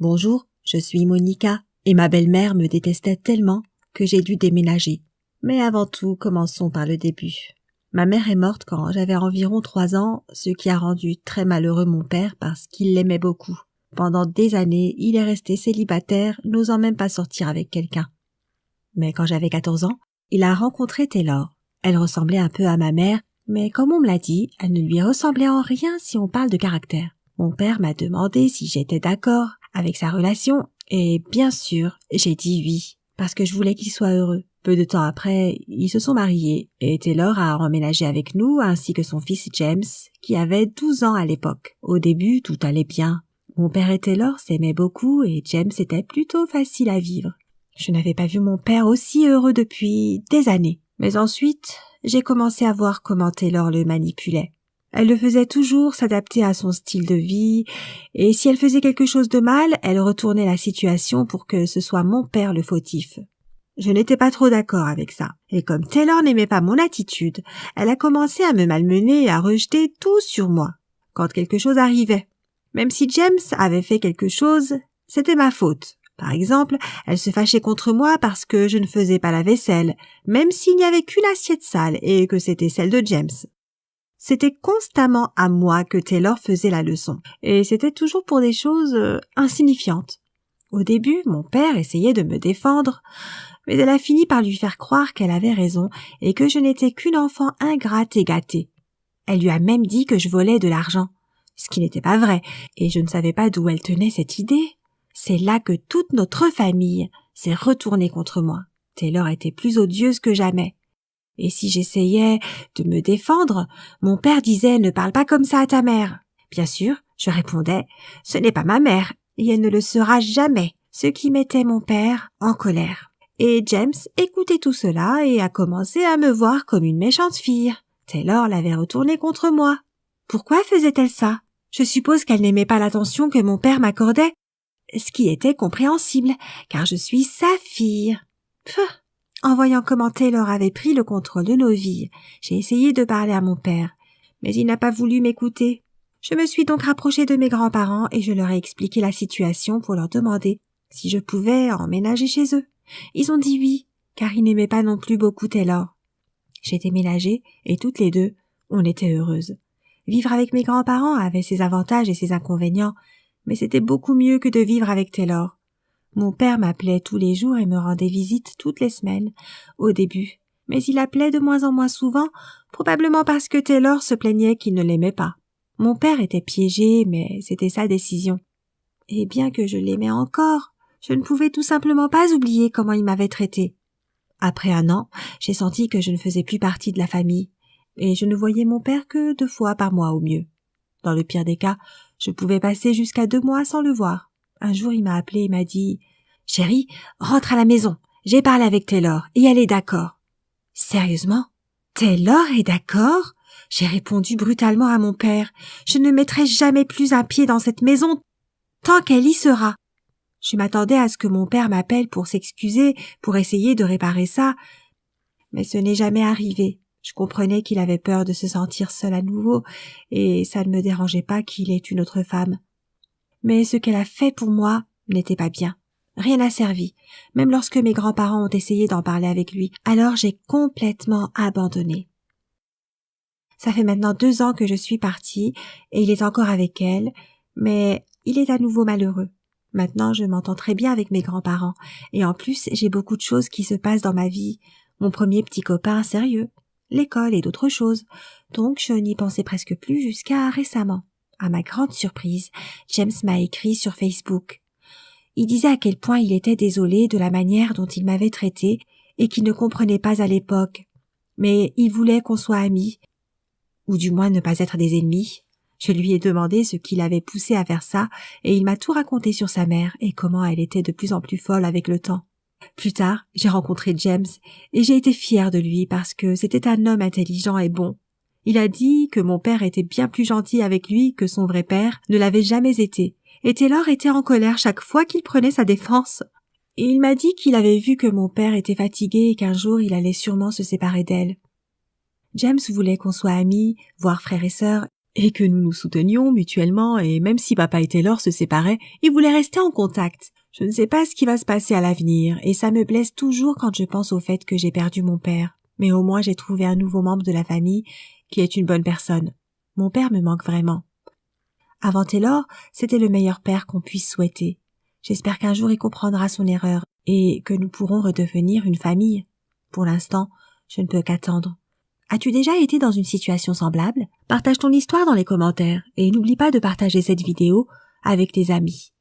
Bonjour, je suis Monica et ma belle-mère me détestait tellement que j'ai dû déménager. Mais avant tout, commençons par le début. Ma mère est morte quand j'avais environ 3 ans, ce qui a rendu très malheureux mon père parce qu'il l'aimait beaucoup. Pendant des années, il est resté célibataire, n'osant même pas sortir avec quelqu'un. Mais quand j'avais 14 ans, il a rencontré Taylor. Elle ressemblait un peu à ma mère, mais comme on me l'a dit, elle ne lui ressemblait en rien si on parle de caractère. Mon père m'a demandé si j'étais d'accord avec sa relation, et bien sûr, j'ai dit oui, parce que je voulais qu'il soit heureux. Peu de temps après, ils se sont mariés, et Taylor a emménagé avec nous, ainsi que son fils James, qui avait 12 ans à l'époque. Au début, tout allait bien. Mon père et Taylor s'aimaient beaucoup, et James était plutôt facile à vivre. Je n'avais pas vu mon père aussi heureux depuis des années. Mais ensuite, j'ai commencé à voir comment Taylor le manipulait. Elle le faisait toujours s'adapter à son style de vie, et si elle faisait quelque chose de mal, elle retournait la situation pour que ce soit mon père le fautif. Je n'étais pas trop d'accord avec ça, et comme Taylor n'aimait pas mon attitude, elle a commencé à me malmener et à rejeter tout sur moi, quand quelque chose arrivait. Même si James avait fait quelque chose, c'était ma faute. Par exemple, elle se fâchait contre moi parce que je ne faisais pas la vaisselle, même s'il n'y avait qu'une assiette sale et que c'était celle de James. C'était constamment à moi que Taylor faisait la leçon, et c'était toujours pour des choses insignifiantes. Au début, mon père essayait de me défendre, mais elle a fini par lui faire croire qu'elle avait raison et que je n'étais qu'une enfant ingrate et gâtée. Elle lui a même dit que je volais de l'argent, ce qui n'était pas vrai, et je ne savais pas d'où elle tenait cette idée. C'est là que toute notre famille s'est retournée contre moi. Taylor était plus odieuse que jamais. Et si j'essayais de me défendre, mon père disait « Ne parle pas comme ça à ta mère ». Bien sûr, je répondais « Ce n'est pas ma mère, et elle ne le sera jamais », ce qui mettait mon père en colère. Et James écoutait tout cela et a commencé à me voir comme une méchante fille. Taylor l'avait retournée contre moi. Pourquoi faisait-elle ça? Je suppose qu'elle n'aimait pas l'attention que mon père m'accordait, ce qui était compréhensible, car je suis sa fille. En voyant comment Taylor avait pris le contrôle de nos vies, j'ai essayé de parler à mon père, mais il n'a pas voulu m'écouter. Je me suis donc rapprochée de mes grands-parents et je leur ai expliqué la situation pour leur demander si je pouvais emménager chez eux. Ils ont dit oui, car ils n'aimaient pas non plus beaucoup Taylor. J'ai déménagé et toutes les deux, on était heureuses. Vivre avec mes grands-parents avait ses avantages et ses inconvénients, mais c'était beaucoup mieux que de vivre avec Taylor. Mon père m'appelait tous les jours et me rendait visite toutes les semaines, au début, mais il appelait de moins en moins souvent, probablement parce que Taylor se plaignait qu'il ne l'aimait pas. Mon père était piégé, mais c'était sa décision. Et bien que je l'aimais encore, je ne pouvais tout simplement pas oublier comment il m'avait traitée. Après 1 an, j'ai senti que je ne faisais plus partie de la famille, et je ne voyais mon père que 2 fois par mois au mieux. Dans le pire des cas, je pouvais passer jusqu'à 2 mois sans le voir. Un jour, il m'a appelé et m'a dit « Chérie, rentre à la maison. J'ai parlé avec Taylor et elle est d'accord. » Sérieusement? Taylor est d'accord? J'ai répondu brutalement à mon père. Je ne mettrai jamais plus un pied dans cette maison tant qu'elle y sera. Je m'attendais à ce que mon père m'appelle pour s'excuser, pour essayer de réparer ça, mais ce n'est jamais arrivé. Je comprenais qu'il avait peur de se sentir seul à nouveau, et ça ne me dérangeait pas qu'il ait une autre femme. Mais ce qu'elle a fait pour moi n'était pas bien. Rien n'a servi, même lorsque mes grands-parents ont essayé d'en parler avec lui. Alors j'ai complètement abandonné. Ça fait maintenant 2 ans que je suis partie, et il est encore avec elle, mais il est à nouveau malheureux. Maintenant, je m'entends très bien avec mes grands-parents, et en plus, j'ai beaucoup de choses qui se passent dans ma vie. Mon premier petit copain sérieux, l'école et d'autres choses. Donc, je n'y pensais presque plus jusqu'à récemment. À ma grande surprise, James m'a écrit sur Facebook. Il disait à quel point il était désolé de la manière dont il m'avait traité et qu'il ne comprenait pas à l'époque. Mais il voulait qu'on soit amis, ou du moins ne pas être des ennemis. Je lui ai demandé ce qui l'avait poussé à faire ça, et il m'a tout raconté sur sa mère et comment elle était de plus en plus folle avec le temps. Plus tard, j'ai rencontré James, et j'ai été fière de lui parce que c'était un homme intelligent et bon. Il a dit que mon père était bien plus gentil avec lui que son vrai père ne l'avait jamais été, et Taylor était en colère chaque fois qu'il prenait sa défense. Et il m'a dit qu'il avait vu que mon père était fatigué et qu'un jour il allait sûrement se séparer d'elle. James voulait qu'on soit amis, voire frères et sœurs, et que nous nous soutenions mutuellement, et même si papa et Taylor se séparaient, ils voulaient rester en contact. Je ne sais pas ce qui va se passer à l'avenir, et ça me blesse toujours quand je pense au fait que j'ai perdu mon père. Mais au moins j'ai trouvé un nouveau membre de la famille qui est une bonne personne. Mon père me manque vraiment. Avant Taylor, c'était le meilleur père qu'on puisse souhaiter. J'espère qu'un jour il comprendra son erreur et que nous pourrons redevenir une famille. Pour l'instant, je ne peux qu'attendre. As-tu déjà été dans une situation semblable? Partage ton histoire dans les commentaires et n'oublie pas de partager cette vidéo avec tes amis.